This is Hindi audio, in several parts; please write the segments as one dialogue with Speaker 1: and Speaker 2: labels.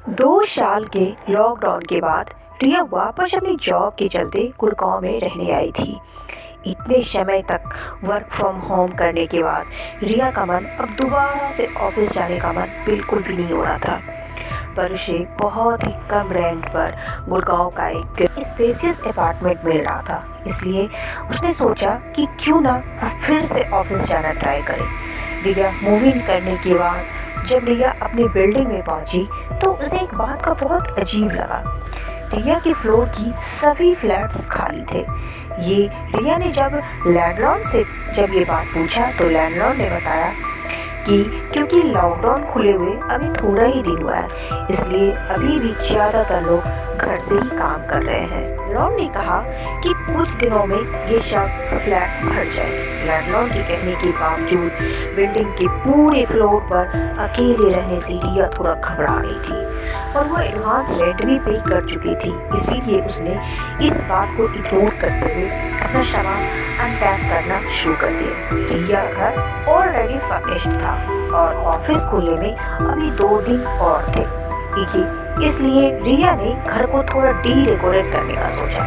Speaker 1: 2 साल के लॉकडाउन के बाद रिया वापस अपनी जॉब के चलते गुड़गांव में रहने आई थी। इतने समय तक वर्क फ्रॉम होम करने के बाद रिया का मन अब दोबारा से ऑफिस जाने का मन बिल्कुल भी नहीं हो रहा था। पर उसे बहुत ही कम रेंट पर गुड़गांव का एक स्पेशियस अपार्टमेंट मिल रहा था, इसलिए उसने सोचा कि क्यों ना फिर से ऑफिस जाना ट्राई करे। रिया मूव इन करने के बाद जब रिया अपनी बिल्डिंग में पहुंची तो उसे एक बात का बहुत अजीब लगा। रिया के फ्लोर की सभी फ्लैट्स खाली थे। ये रिया ने जब लैंडलॉर्ड से ये बात पूछा तो लैंडलॉर्ड ने बताया कि क्योंकि लॉकडाउन खुले हुए अभी थोड़ा ही दिन हुआ है, इसलिए अभी भी ज़्यादातर लोग घर से ही काम कर रहे हैं। लैंडलॉर्ड ने कहा कि कुछ दिनों में ये सब फ्लैट भर जाएंगे। लैंडलॉर्ड के कहने के बावजूद बिल्डिंग के पूरे फ्लोर पर अकेले रहने से रिया थोड़ा घबरा रही थी, और वो एडवांस रेंट भी पे कर चुकी थी, इसीलिए उसने इस बात को इग्नोर करते हुए अपना सामान अनपैक करना शुरू कर दिया। रिया घर ऑलरेडी फर्निश्ड था और ऑफिस खुलने में अभी 2 दिन और थे, इसलिए रिया ने घर को थोड़ा डेकोरेट करने का सोचा।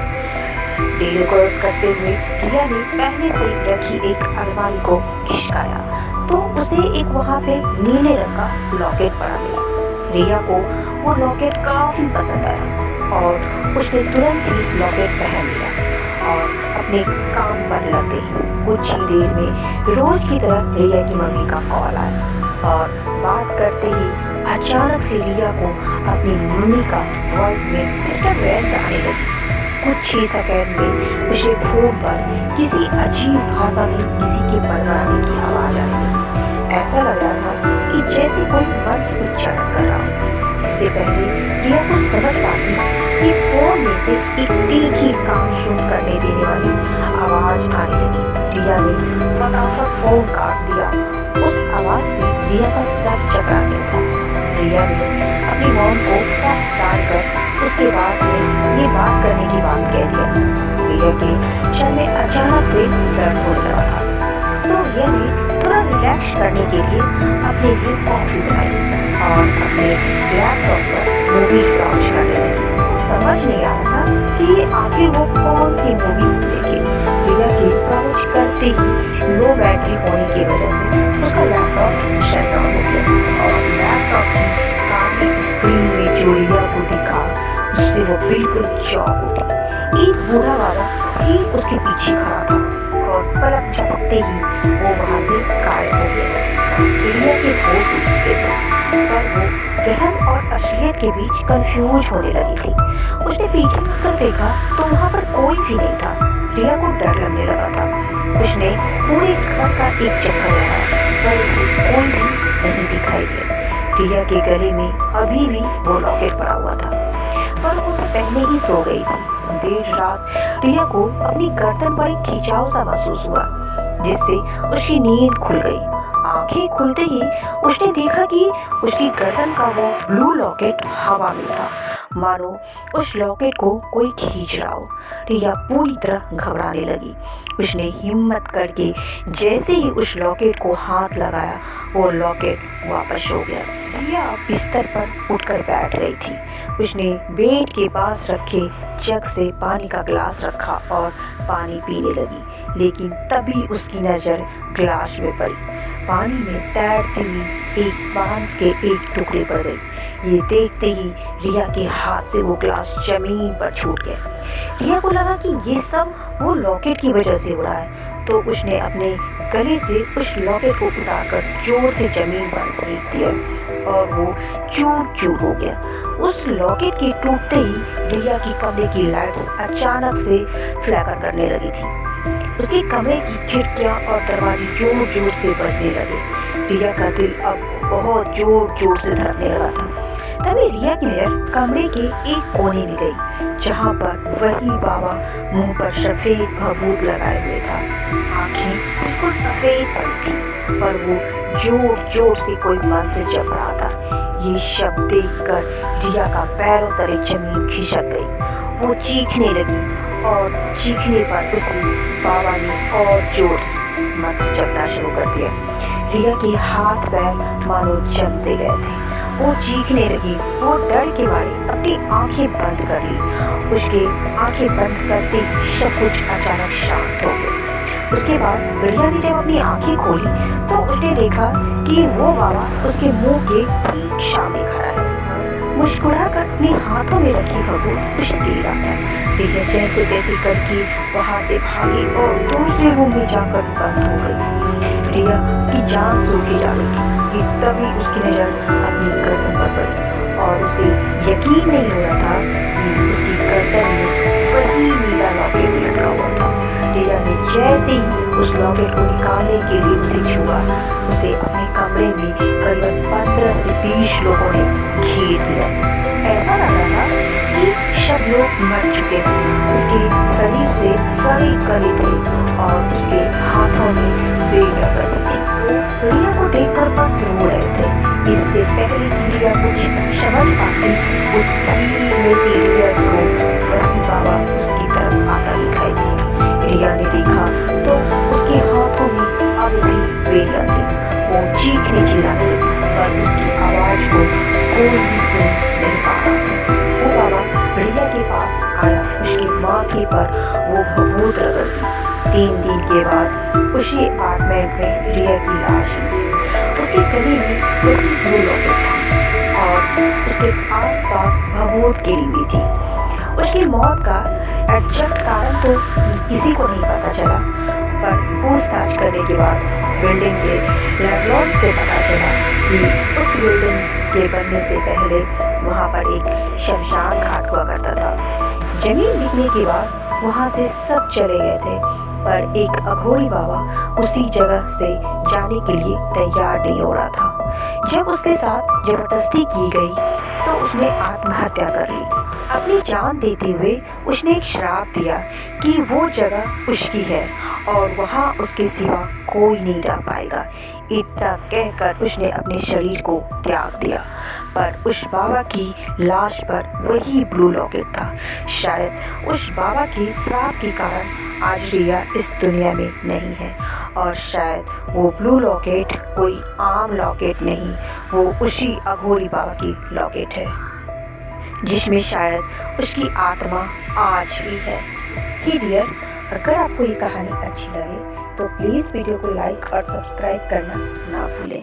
Speaker 1: डेकोरेट करते हुए रिया ने पहले से रखी एक अलमारी को खिसकाया तो उसे एक वहाँ पे नीले रंग का लॉकेट पड़ा मिला। रिया को वो लॉकेट काफी पसंद आया और उसने तुरंत ही लॉकेट पहन लिया और अपने काम पर लग गई। कुछ ही देर में रोज की तरह रिया की मम्मी का कॉल आया और बात करते ही अचानक से रिया को अपनी मम्मी का वॉइस में डिस्टर्बेंस आने लगी। कुछ ही सेकंड में उसे फोन पर किसी अजीब भाषा में किसी के बड़बड़ाने की आवाज आने लगी। ऐसा लग रहा था कि जैसे कोई मंत्र उच्चारण कर रहा हो। इससे पहले रिया को समझ पाती कि फोन में से एक तीखी कान शुरू करने देने वाली आवाज आने लगी। रिया ने फटाफट फोन काट दिया। उस आवाज से रिया का सर चकरा गया था। रिया ने अपनी मॉम को टेक्स्ट डालकर उसके बाद में ये बात करने की बात कह दिया। रिया के सर में अचानक से दर्द होने लगा था, तो रिया ने थोड़ा रिलैक्स करने के लिए अपने लिए कॉफी बनाई और अपने लैपटॉप पर मूवी वॉच करने लगी। समझ नहीं आ रहा था कि आखिर वो कौन सी मूवी देखे। रिया के वॉच करते ही लो बैटरी होने की वजह से उसका लैपटॉप शट डाउन हो गया और लैपटॉप की काली स्क्रीन में जो रिया को दिखा उससे वो बिल्कुल चौंक उठी। एक बूढ़ा बाबा ठीक उसके पीछे खड़ा था और पलक झपकते ही वो वहां से गायब हो गया। रिया के होश उड़ चुके थे, पर वो वहम और असलियत के बीच कंफ्यूज होने लगी थी। उसने पीछे मुड़कर देखा तो वहाँ पर कोई भी नहीं था। रिया को डर लगने लगा था। उसने पूरे घर का एक चक्कर लगाया पर उसे कोई भी नहीं दिखाई दिया। रिया के गले में अभी भी वो लॉकेट पड़ा हुआ था, पर उसे पहले ही सो गई थी। देर रात रिया को अपनी गर्दन पर एक खिंचाव सा महसूस हुआ, जिससे उसकी नींद खुल गई। आंखें खुलते ही उसने देखा कि उसकी गर्दन का वो ब्लू लॉकेट हवा में था, मानो उस लॉकेट को कोई खींच रहा हो। रिया पूरी तरह घबराने लगी। उसने हिम्मत करके जैसे ही उस लॉकेट को हाथ लगाया वो लॉकेट वापस हो गया। रिया बिस्तर पर उठकर बैठ गई थी। उसने बेड के पास रखे जग से पानी का ग्लास रखा और पानी पीने लगी, लेकिन तभी उसकी नज़र ग्लास में पड़ी। पानी में तैरती हुई एक बांस के एक टुकड़े पर गई। ये देखते ही रिया के हाथ से वो ग्लास जमीन पर छूट गया। रिया को लगा कि ये सब वो लॉकेट की वजह से हो रहा है, तो उसने अपने गले से उस लॉकेट को उतारकर जोर से जमीन पर फेंक दिया और वो चूर चूर हो गया। उस लॉकेट के टूटते ही रिया की कमरे की लाइट्स अचानक से फ्लैकर करने लगी थी। उसके कमरे की खिड़कियां और दरवाजे जोर जोर से बजने लगे। रिया का दिल अब बहुत जोर जोर से धड़कने लगा था। तभी रिया की नजर कमरे के एक कोने में गई, जहाँ पर वही बाबा मुंह पर सफेद भभूत लगाए हुए था। आंखें बिल्कुल सफेद पड़ी थी, पर वो जोर जोर से कोई मंत्र जप रहा था। ये शब्द देखकर रिया का पैरों तले जमीन खिसक गई। वो चीखने लगी और चीखने पर उसके बाबा ने और जोर से मंत्र जपना शुरू कर दिया। रिया के हाथ पैर मानो जम से गए थे। वो चीखने लगी। वो डर के मारे अपनी आंखें बंद कर ली। उसके आंखें बंद करते ही सब कुछ अचानक शांत हो गया। उसके बाद रिया ने जब अपनी आंखें खोली तो उसने देखा कि वो बाबा उसके मुंह के ठीक सामने खड़ा है। मुस्कुराकर अपने हाथों में रखी भभूत उसे दे रहा था। रिया जैसे तैसे करके वहां से भागी और दूसरे रूम में जाकर बंद हो गई। रिया की जान सूखी जा रही थी कि तभी उसकी नजर अपनी गर्दन पर पड़ी और उसे यकीन नहीं हो रहा था कि उसकी गर्दन में वही नीला लॉकेट लटका हुआ था। रिया ने जैसे ही उस लॉकेट को निकालने के लिए उसे छुआ, उसे अपने कमरे में करीबन 15 से 20 लोगों ने घेर लिया। ऐसा लग रहा था कि सब लोग मर चुके हैं। उसके शरीर से सड़े गले थे और उसके हाथों में बेड़ियां बंधी थी। रिया को देखकर बस रो रहे थे। इससे पहले कि रिया कुछ समझ पाती, उस भीड़ में से रिया को वही बाबा उसकी तरफ आता दिखाई दिया। रिया ने देखा तो उसके हाथों में अब भी बेड़ियां थी। वो चीखने चिल्लाने लगी पर उसकी आवाज को कोई भी सुन नहीं पा रहा था। वो बाबा रिया के पास आया। उसके माथे पर वो भभूत रगड़ दी। 3 दिन के बाद उसी अपार्टमेंट में रिया की लाश मिली। उसके गले में वही ब्लू लॉकेट था और उसके आसपास भभूत गिरी हुई थी। उसकी मौत का एग्जैक्ट कारण तो किसी को नहीं पता चला, पर पूछताछ करने के बाद बिल्डिंग के लैंडलॉर्ड से पता चला कि उस बिल्डिंग के बनने से पहले वहां पर एक शमशान घाट हुआ करता था। जमीन बिकने के बाद वहां से सब चले गए थे, पर एक अघोरी बाबा उसी जगह से जाने के लिए तैयार नहीं हो रहा था। जब उसके साथ जबरदस्ती की गई तो उसने आत्महत्या कर ली। अपनी जान देते हुए उसने एक श्राप दिया कि वो जगह उसकी है और वहाँ उसके सिवा कोई नहीं रह पाएगा। इतना कहकर उसने अपने शरीर को त्याग दिया, पर उस बाबा की लाश पर वही ब्लू लॉकेट था। शायद उस बाबा के श्राप के कारण आज रिया इस दुनिया में नहीं है और शायद वो ब्लू लॉकेट कोई आम लॉकेट नहीं, वो उसी अघोरी बाबा की लॉकेट है जिसमें शायद उसकी आत्मा आज भी है। ही डियर, अगर आपको ये कहानी अच्छी लगे तो प्लीज़ वीडियो को लाइक और सब्सक्राइब करना ना भूलें।